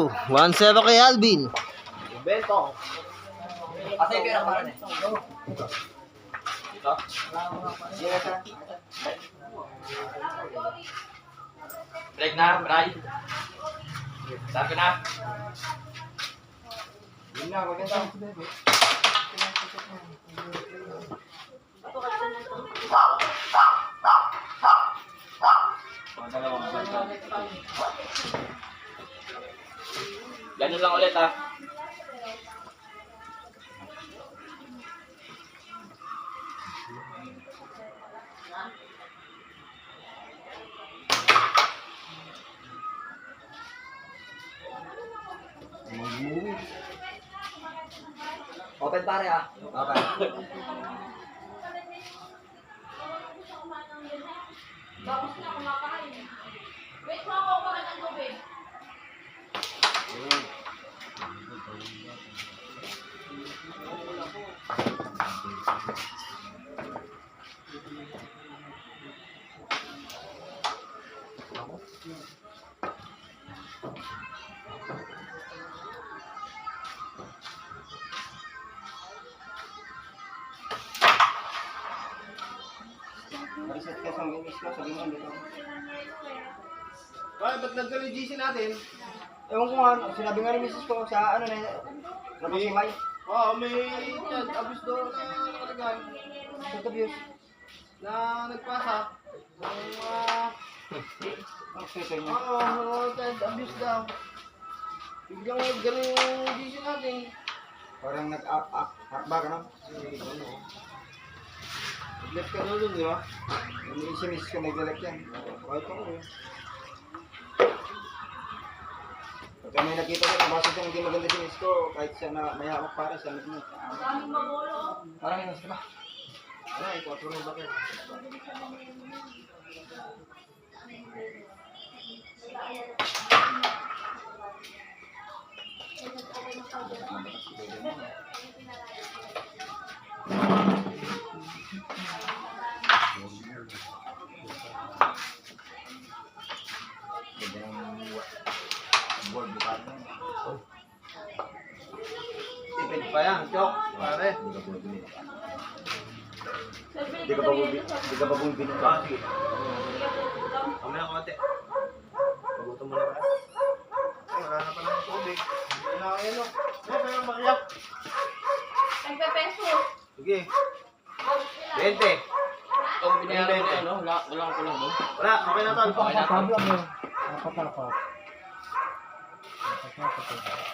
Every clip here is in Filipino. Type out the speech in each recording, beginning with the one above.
2. 1-0 kay Alvin. Bento. Kasi pera para na. Dito? Break na, Bray. Sabi na. Yun na, maganda. Ganun lang ulit, ha. Open pare, ha. Okay. Bakit na kumakain? Wait mo ako kumain ng tubig. Reset ka sa miss ko, sabi mo dito. Ay, ba't nagkano yung GC natin? Ewan ko nga, sinabi nga ni misis ko sa ano na, napasimay. Oo, may child abuse doon na nakalagay Child abuse. na nagpasa. Yung mga... Ang sito niya. Oo, child abuse daw. Biglang gano'n yung GC natin. Parang nag-up-back, ano? Nag-left ka doon, di ba? Yung si misis ko nag-delect yan. Kahit ako eh. Pagka may nakita ko, nabasa siya hindi maganda si misis ko, kahit siya na may hawak para sa amin mo. Daming magulo. Parang yun, diba? Ay, 4 na bakit? Board bukat na. Tipid pa yan, Chok. Pare. Di ka ba bumibili? Ah, sige. Mamaya konti. Pagutom mo na ka. Ay, wala na pala ng tubig. Hindi na kayo, no? Ay, kaya makiyak. Nagpe-peso. Sige. 20. Itong binayaran ko, ano? Wala ko lang, no? Wala, okay na tol. Okay na, tol.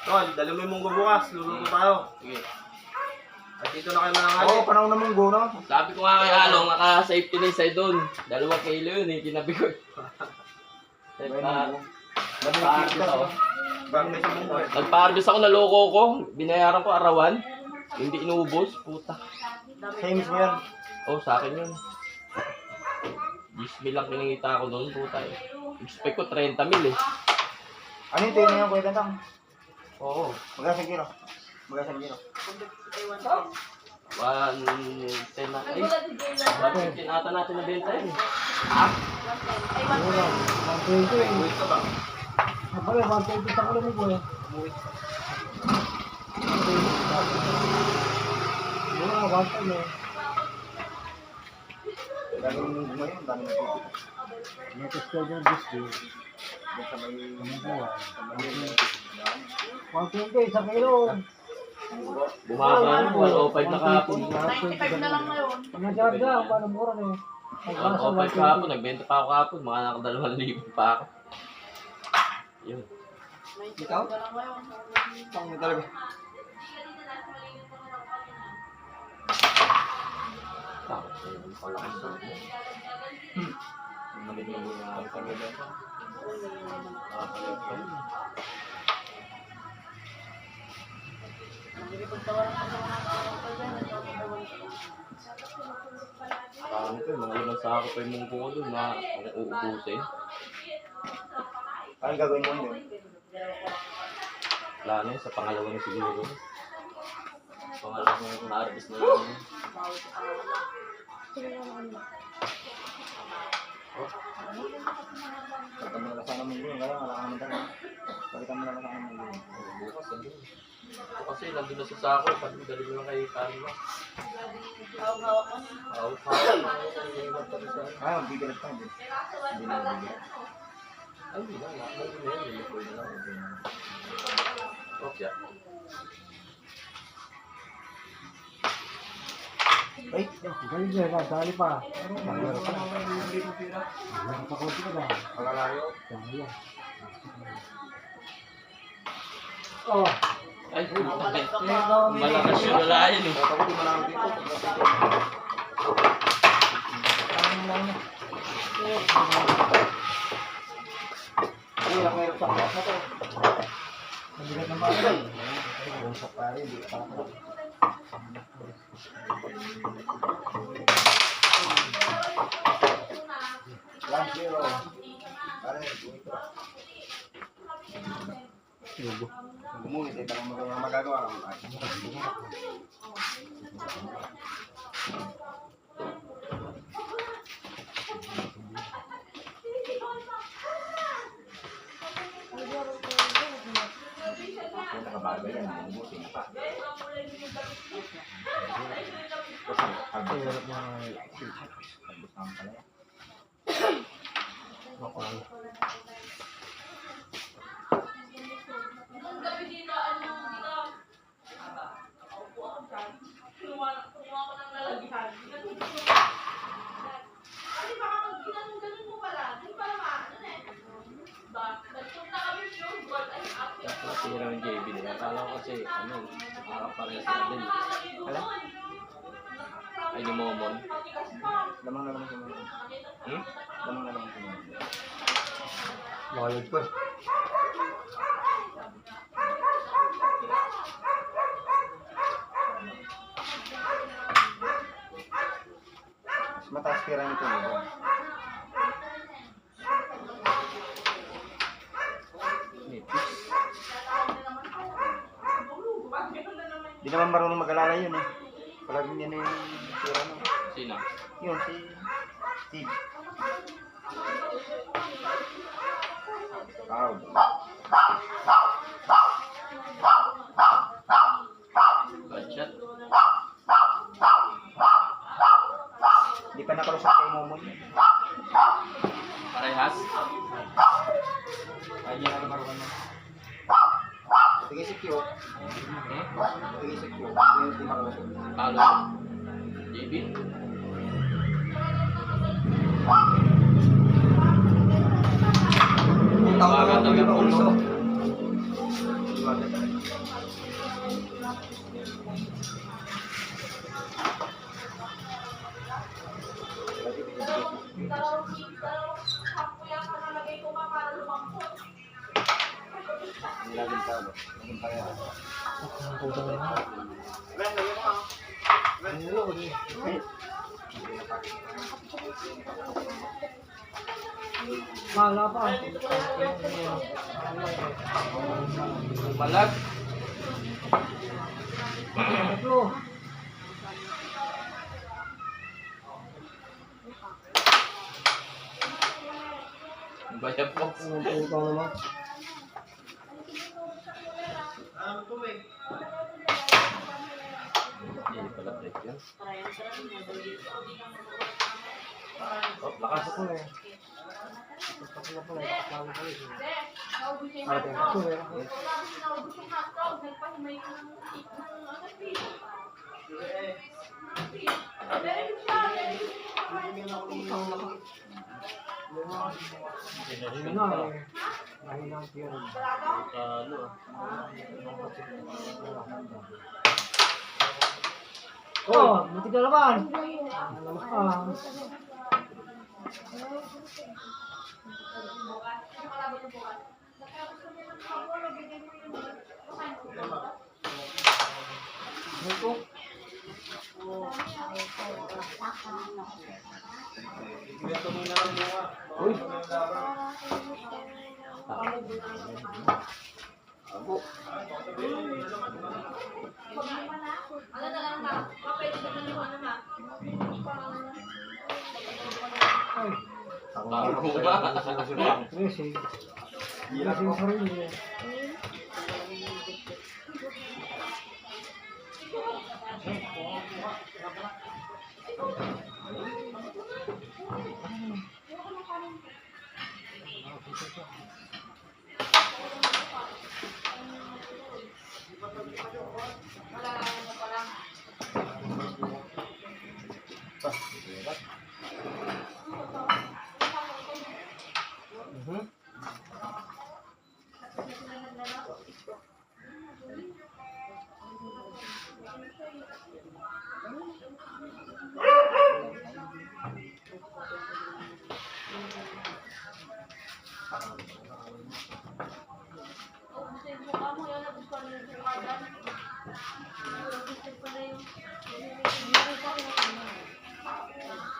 Tol, dali mo yung munggo bukas. Luluto tayo. Sige. At dito na kayo manangali. Oo, panahon na munggo na. Sabi ko nga kay Along, naka-safety na yung side doon. 2 kilo yun eh, kinabi ko. Nagpa-arbis ako. Bakit may sa munggo? Nagpa-arbis ako, naloko ko. Binayaran ko arawan. Hindi inubos, puta. Same mo yan. Oh, sa akin yun. 10 mil lang kinangita ko doon, puta eh. Expect ko 30 mil eh. Ano yung tingin niya, Kuya Tantang? Oo. Magkasang kilo? Magkasang kilo? 110 na. Ay, Nagulat si Jayla. 115 ata natin na benta yun eh. Ay, 120. Wait ka ba? Dami ng munggo ngayon, dami ng tubig. Bumaba na, 105 na kahapon. 95 na lang ngayon. 105 kahapon, nagbenta pa ako kahapon. Mga naka 2,000 pa ako. Yun. 95 Ikaw? na lang ngayon. Pang mo talaga. Takot na yun pala kasi sa akin. Malit na muna ako kami ba? Nakapalit pa yun. Nagpagtawaran ka sa mga kapal dyan. Parang ito, mga ilang sako pa yung mungko ko doon na kung uubusin. Ano gagawin mo yun? Wala na yun, sa pangalawa na siguro. Pangalawa na na-artist na yun. Pagka mo na sana mong yun, kaya wala ka naman talaga. Palitan mo na sana mong yun. Bukas, sabi. Kasi nandun na sa sako, sabi dali mo lang kay Carlo. Hawak-hawak ko. Ah, bibilat pa din. Hindi na bibilat. Ay, hindi lang. Nakakal ko na yun. Lipoy na lang. Okay. Ay, galing niya, dali pa. Maglalaro pa. Nakakunti ka ba? Maglalaro? Oh. Ay, malakas yung lalayan eh. Ako di malaman dito. Ay, ako meron sa klas na to. Mabigat ng bagay. Bumsak tayo, hindi ka pa. Lang zero. Pare, gumuhit eh, parang magagawa ka. Nakabagay yan, gumuhit pa. Ang hirap niya ang pala. Nung gabi dito, dito. Kumuha ko ng lalagyan. Kasi baka pag ginanong-ganon mo pala, hindi pala maano eh. Nagpunta kami yung gold. Ay, after. Nasira ng JB nila. Akala ko kasi, nakakapares na din. Hala? Ay, ni Momon. Lamang na naman sa mga. Hmm? Lamang na naman sa mga. Makalog pa. Mas mataas kira nito nito. Di naman marunong mag-alala yun eh. Palaging yan yung tira no. Sino? Yun, si Steve. Wow. Budget. Di pa nakalusap kay Momon. Parehas. Ay, hindi na marunong na. Sige si Q. Sige si Q. Hindi makalusap. Talo. JB. Tawagan talaga ang pulso. Dalawang sakto yan sa nalagay ko pa para lumangkot. Laging talo. Laging pareha. Mahala pa. Malag. Tatlo. Bayad po. Ikaw naman. Hindi pala break yan. Oh, lakas ako eh. Lakas ako eh. Tawag ko eh. Naubos yung Ate, hotdog. ako eh. Tapos naubos yung hotdog, nagpahimay ko ng ano, fish. Very good siya, very good. Yun na eh. Dahil lang siya rin. Talo. Oh, buti ka naman. Alam ka. Ito. Uy. Ano na lang ma? Pwede ka na yung ano ma? Ay. Ako Bago ba? Racing. Racing sarili.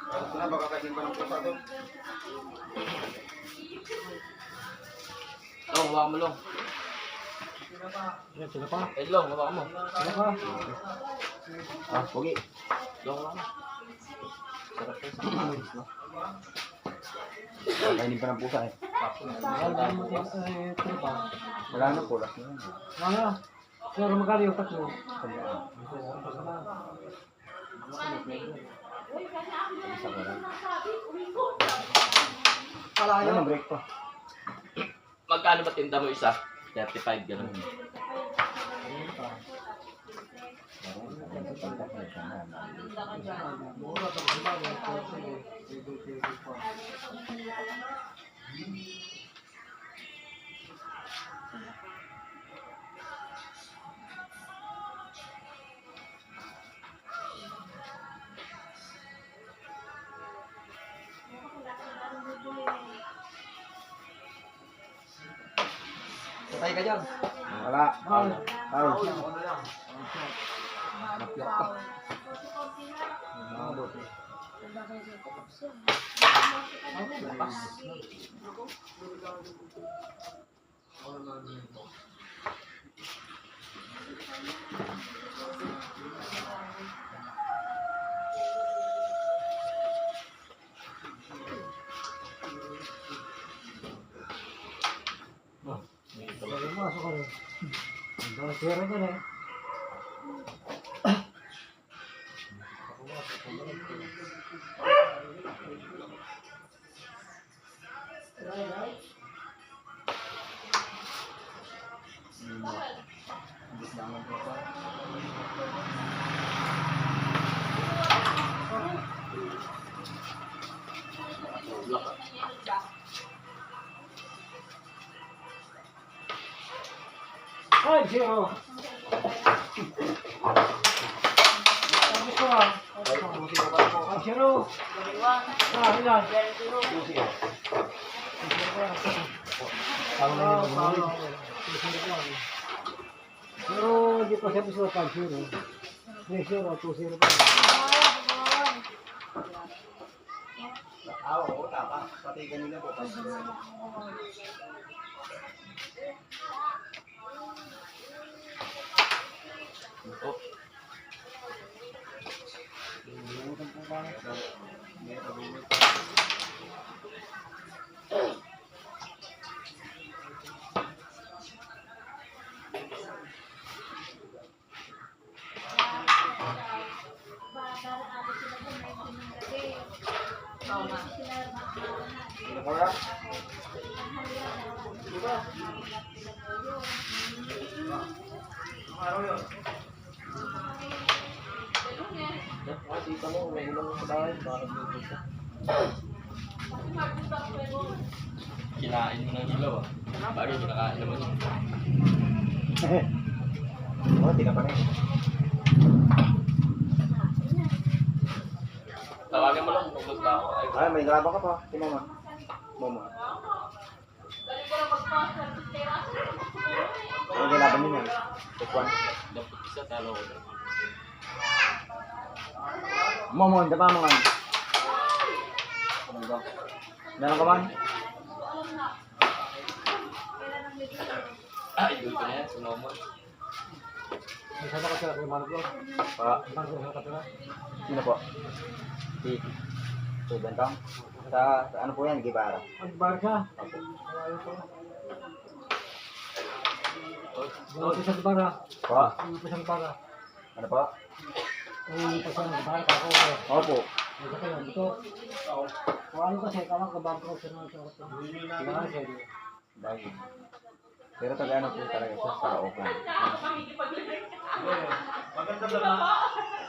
Ito na, baka kasing pa ng pusa to. Long, hawakan mo, Long. Yan, sila pa. Eh, Long, hawakan mo. Sila pa. Ah, pogi. Long, hawakan mo. Sarap to. Kainin pa ng pusa eh. Sila pa. Wala na, pulas na yun. Ano? Pero magkano yung tatlo? Wala na, break pa. Magkano ba tinda mo isa? 35, gano'n. Patay ka dyan. Wala. Ay. Ay. Masuk ka rin. Ang dami pera dyan eh. Ay, zero. Tapos ko ah. Ay, zero. Ah, ilan? Pero hindi pa siya gusto 5-0. 3-0, 2-0 pa. Oo, tapa. Pati kanina po. Oh, Wala. Araw yun. dito mo, may ulang sa bahay. Bakit dito ka? Kinain mo ng ilaw ah. Bagay kinakain naman yun. Oo, di na pa rin. Tawagan mo lang kung gusto ako. Ay, Ay, may graba ka pa. Si mama. Mama. Ang nilaban yun yan. Take one. dapat isa talo ko. Mama, hindi pa mga. Meron ka man? Ah, idol ko na yan, si Momon. May sana ka sila kay Margo. Pa. Margo sa kapila. Sino po? Si. Si Bentang. Sa ano po yan, Gibara? Magbarka. Ayaw ko. Wala pa sa bara. Po? Wala pa sa bara. Ano po? Wala pa sa bara. Ako. Opo. Ito kayo. Ito. Kung ano kasi, kalang kabangko sa mga ito. Kailangan siya. Bagay. Pero taga ano po talaga siya sa Oakland. Maganda ba na?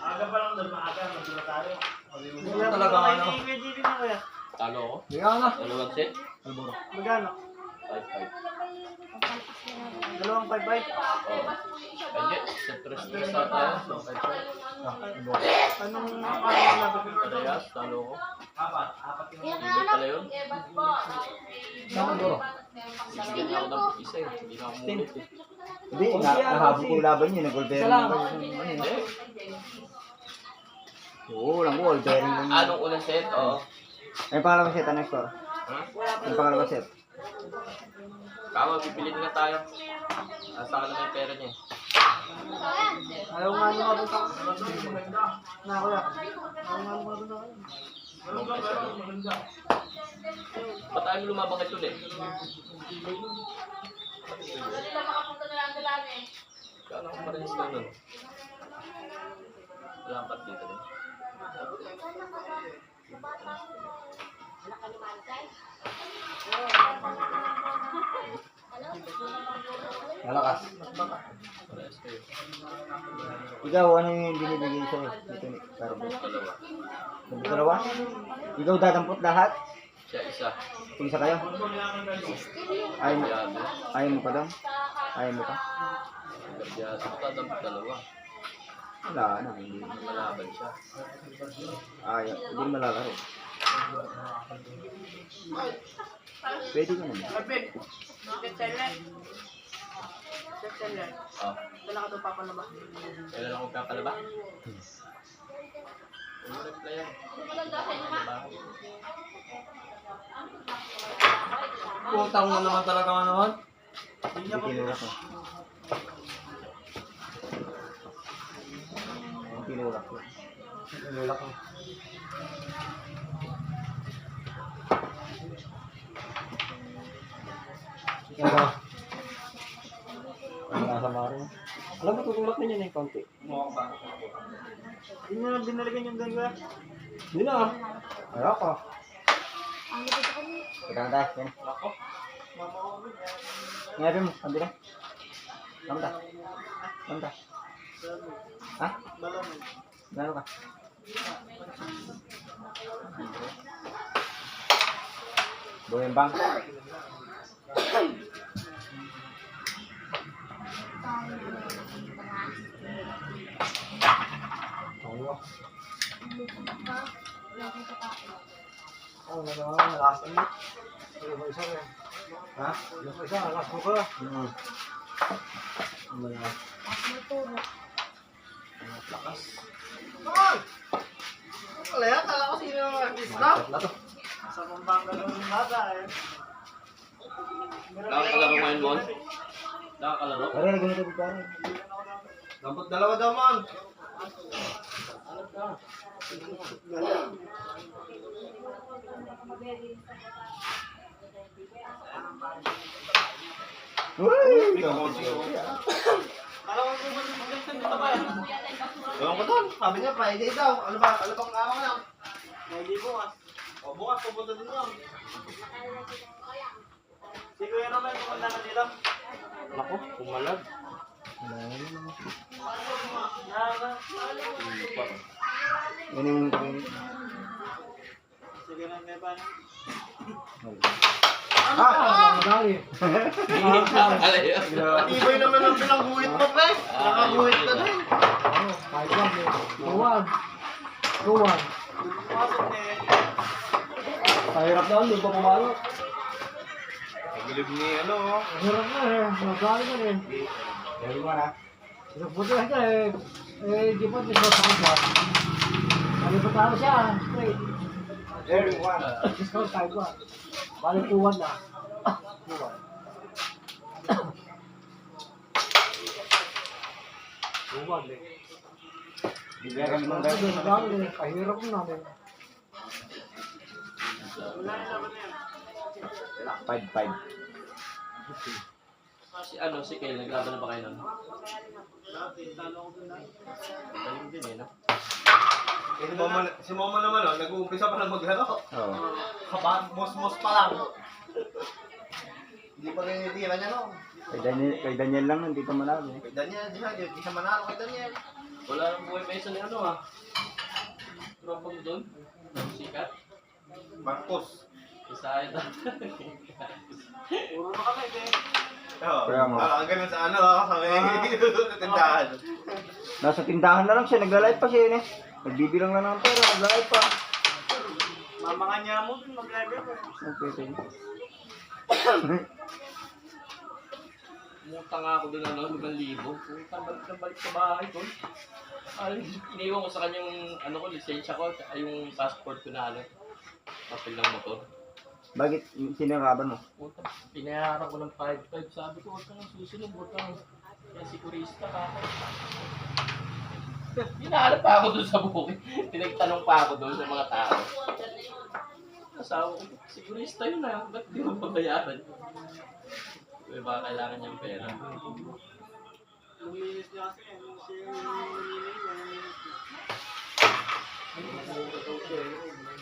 Aga pa lang doon, maaga. Magdula tayo. Wala talaga ano. Talo ako. Kaya na. Dalawang set. Magkano? 5-5. Dalawang 5-5. Hindi. Set tres na tayo. Anong nakakalaban? Parehas. Talo ako. Apat yung Ibig pala yun. Saan ko? Hindi na ako ng isa eh. Hindi na ako mulit eh. Hindi, nahabol ko yung laban niyo. Nag-gold bearing Isa lang. naman. Hindi. Oo, lang gold bearing lang. Anong unang set? Oo. Ay, pangalawang set, ano yung score? Ha? Yung pangalawang set. Kama, pipilit na tayo. Nasa ka na yung pera niya. Ayaw nga nung mabunta. Na kuya. Ayaw nga nung mabunta. Maganda. Ba't tayo lumabang ito eh? Dali lang makapunta na lang sila eh. Kano ko marinis ka nun? Lampat dito rin. Malakas. Parehas kayo. Ikaw, ano yung binibigay sa'yo? Dito ni Carbo. Dalawa. Dalawa? Ikaw dadampot lahat? Siya isa. Isa kayo? Ayaw mo, Gabyado. ayaw mo pa daw? Ayaw mo pa? Gabyado. Tatampot dalawa. Wala na, hindi. Malaban siya. Ayaw, hindi malalaro. Pwede ka naman. Ah. Kailan ako papalaba? Ano reply yan? Putang mo naman talaga nga naman. Hindi tinulak mo. Hindi tinulak mo. Tinulak mo. Ano? Ang nasa maro. Alam mo, tutulak na yan eh, konti. Mukha ba? Hindi nyo lang binaligan yung gangga. Hindi na ah. Ayaw ko. Ika na tayo, yan. Ako. Mama ko. Ngayon mo, sabi na. Kamta. Kamta. Ha? Balon. Gano'n ka? Buhay bang? Ano na, last mo. Ano ba isa eh? Ha? Ano ba isa, last mo ka. Ano na? Wala yan. Kala ko sino yung artista. Sa Pampanga ng bata eh. Nakakalaro ngayon, Mon? Nakakalaro? Pare, ganito ko pare. Dapat dalawa daw man. Uy! Alam mo ba Ewan ko doon. Sabi niya Friday daw. Ano bang araw na? Friday bukas. O bukas pupunta din yun. Si Kuya naman yung kumandangan nila. Naku, pumalag. Yan yung kainin. Sige na may paano. Madali. Nakakala yun. Ibay naman ang pinangguhit mo, pre. Nakaguhit ka din. Kahit lang eh. Tuwan. Tuwan. Pasok na eh. Kahirap na, hindi pa pumalo. Pagilib ni ano. Hirap na eh. Madali na rin. Dari mo na. Nagpunta ka eh. Di ba ito sa kansa? Nalipunta siya. Straight. Very one. Discount tayo ba? Balik tuwan na. Tuwan. Tuwan eh. Bigyan kami ng Kasi guys. madali eh. Kahirap na namin. 5-5. Si Kyle, naglaban na ba kayo nun? Galing din eh, no? Si Momo naman, oh, nag-uumpisa pa lang maglaro. Oo. Mos-mos pa lang. Hindi pa rin yung tira niya, no? Kay Daniel lang, hindi ka manalo. Kay Daniel, di siya manalo kay Daniel. Wala nang buhay Mason ni ano ah. Tropa mo doon? Sikat? Marcos. Isaya na. Puro na kami, eh. Oo. Kaya nga. Ang ganun sa ano, kami natindahan. Nasa tindahan na lang siya, nagla-live pa siya yun eh. Nagbibilang na ng pera, nagla-live pa. Mamangan niya mo, mag-live ko. Okay, sige. Muta nga ako doon ano, 5,000. Puta, balik na balik sa bahay ko. Ay, iniwan ko sa kanyang ano ko, lisensya ko, at yung passport ko na ano, papel ng motor. Bakit siniraban mo? Puta, pinayaran ko ng 5,500. Sabi ko, huwag kang susunod, huwag kang sikurista ka ako. Hinahanap pa ako doon sa bukid. Pinagtanong pa ako doon sa mga tao. Asawa ko, sigurista yun ah, ba't di mo pabayaran? May baka kailangan niyang pera. Luminis niya kasi, siya yung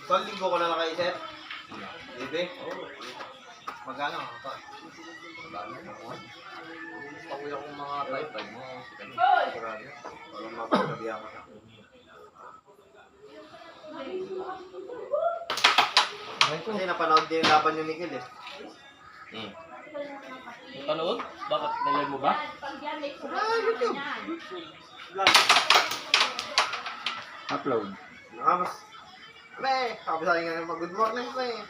So, linggo ko na lang kayo, sir. Libre? Magkano? Pakuya kong mga type mo. Grabe. Walang mapagsabi ako sa Kasi napanood din yung laban yung Miguel eh. Panood? Bakit? Nalay mo ba? Pag yan, may YouTube. Upload. Nakamas. Pre, sabi sa akin nga good morning, pre.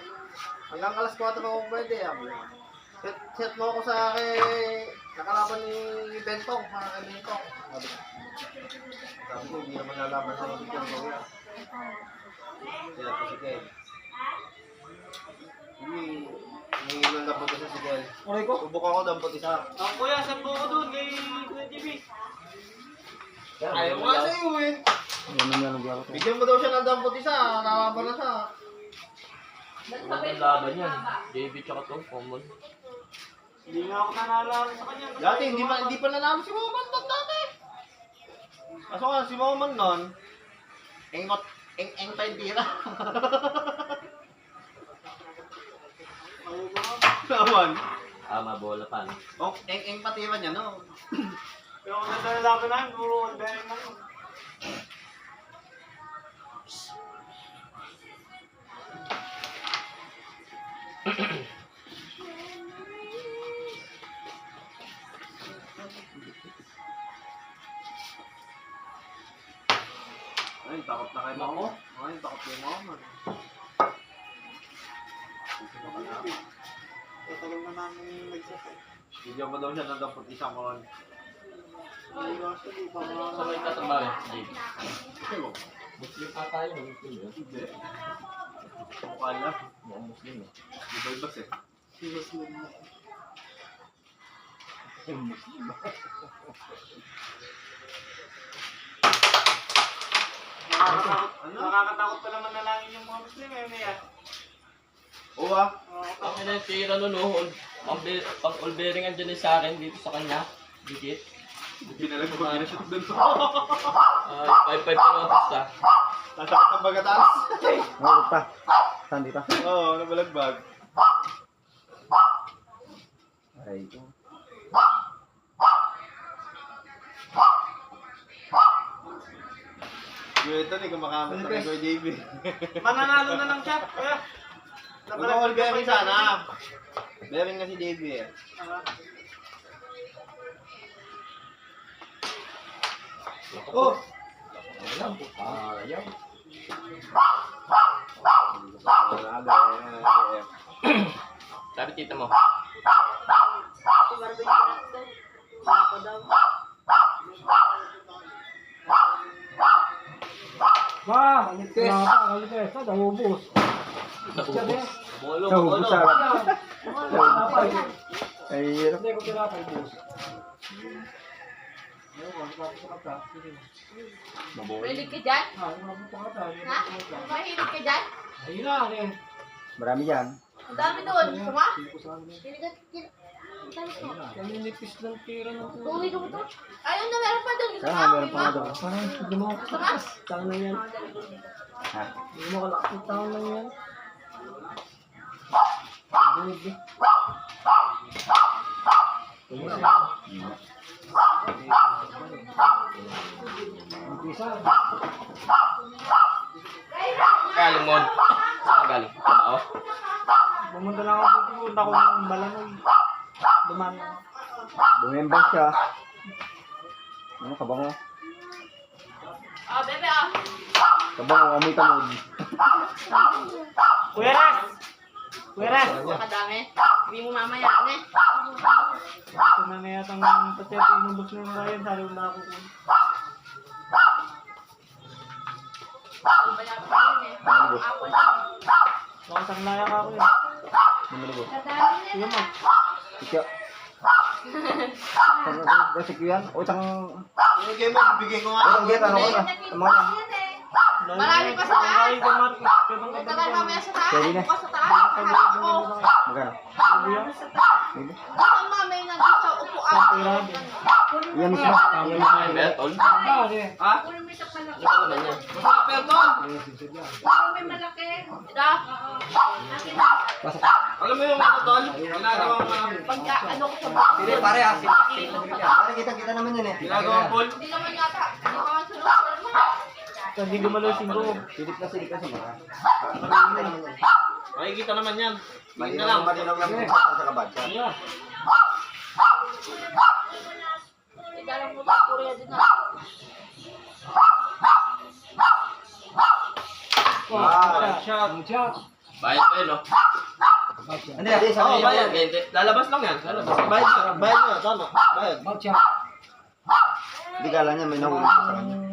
Hanggang alas 4 ako pwede. Set mo ako sa nakalaban ni Bentong, mga kay Bentong. Sabi ko, hindi naman lalaban sa Miguel Gawin. Sila po si Ken. Hindi nang dampot isa si Ken. Aray ko. Subok ako dampot isa. Ang kuya, saan po ko doon kay Kuya TV? Ayaw nga sa'yo eh. Ano nga naglaban ko? Bigyan mo daw siya ng dampot isa, nakaban na siya. Ang laban yan. JB tsaka to, common. Hindi nga ako nanalo sa kanya. Dati hindi pa nanalo si Moman doon dati. Kaso nga si Moman nun, eng tayo tira. Naman. Bola pa. No? Oh, eng patira niya no. Pero kung nalalaban namin, puro all-bearing na yun. Ay, takot na kayo mo. Ay, takot kayo mo. Tatalong na namin nagsasay. Bigyan mo daw siya ng dampot isang kon. Ay, actually, Sa may katrabaho, JB. Muslim ka tayo, Muslim yun. Hindi. Mukha lang. Mukhang Muslim eh. Iba-ibas eh. si Muslim na. Nakakatakot pa naman na lang yung mga Muslim eh, Mia. Oo ah. Ang ina yung tira nun, oh. Pang all-bearing andyan eh sa akin dito sa kanya. Dikit. Pinalag ko na siya doon. 5-5 pa notice ah. Nasakit ang bagataas. Ano pa? Saan dito? Oo, nabalagbag. Ay, ito. Ito ni kumakamit na kay JB. Mananalo na lang siya, kuya. Mag-all bearing sana. Bearing na si JB eh. Oh! Ayaw. Sabi tita mo. Ba, kaligpes, naubos. Bolo, Naubos sa ay, hirap. Hindi ko tinapay, boss. Ayun, tapos sa kata. Mahilig ka dyan? Ah, yung mga pangkata. Ha? Mahilig ka dyan? Ayun na, eh. Marami yan. Ang dami doon. Suma? Naninipis ng tira ng Uwi ka mo to? Ayun na, meron pa doon. Isa Kaya pa, meron uwi pa nga mo. doon. Parang hindi mo Suma? tao na yan. Ha? Hindi mo kalakit tao na yan. Hindi. Umpisa. Galing mo. Saan galing? Kamao? Pumunta lang ako dito. Punta ko ng Balanoy. Duman. Bumembang siya. Ano, kabango? Ah, bebe ah. Kabango, amoy tamod. Kuya Ras! Kuya Ras! Kadami. Hindi mo mamaya, ne? Ito na na yata ang patet. Inubos na yung Ryan. Sali mo na ako. Mamaya pa yun eh. Apple na. Makasang layak ako yun. Ano mo? Sige mo. Sikya. Kasi ko yan. O isang... Yung game mo, bibigay ko nga. Isang get, ano ko na. Mga Marami pa sa taas. Ay, Marcos. Kaya May tagal mamaya sa taas. Pwede na. Bukas sa taas. Harap ko. magkano? Hindi. Bukas mamay na dito sa upuan. Yan mismo. Yan na kayo, Bertol. Ha? Kunin mo sa malaki. Ano ba naman yan? Kunin mo malaki. Da. Pasok. Alam mo yung ano tol? Ginagawa ko namin. Pagka ano ko sa bahay. Hindi, pare ah. Pare, kita naman yan eh. Ginagawa ko. Hindi naman yata. Hindi pa man sunod. Hindi gumalaw yung singgo. Silip na sa mga. Makikita naman yan. Tingin na lang. Malinaw lang yung sa kabad. Idalang mo sa Korea din na. Shot. Bayad pa yun, no? Hindi, sa Oo, mga bayad. Hindi, lalabas lang yan. Lalabas. Bayad nyo. Tama. Bayad. Shot. Hindi kala niya may nahulog sa kanya.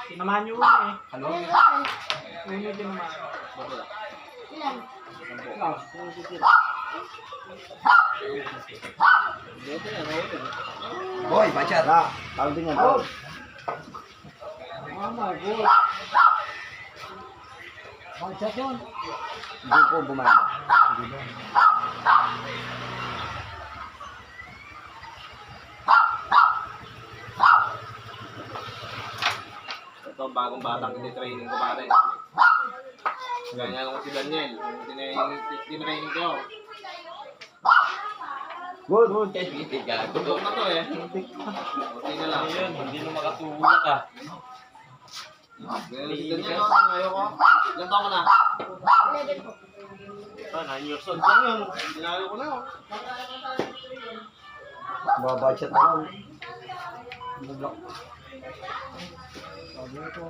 Tinamaan nyo una eh. Hello? Una tinamaan. Ilan? Boy, bachat. Tawag din yan. Tawag. Oh my God. Shot yun. Hindi po bumanda. Ito ang bagong batang training ko pare. Ganyan ako si Daniel. Tinraining ko. Good. Hindi, gago. Ito na to eh. Okay na lang. Ayun, hindi na makatulog ka. Ganyan si Daniel. Ayoko. Ilan taon ka na? 11 po. 9 years old lang yun. Dinalo ko na oh. Mga bachat na lang. Sabi ko.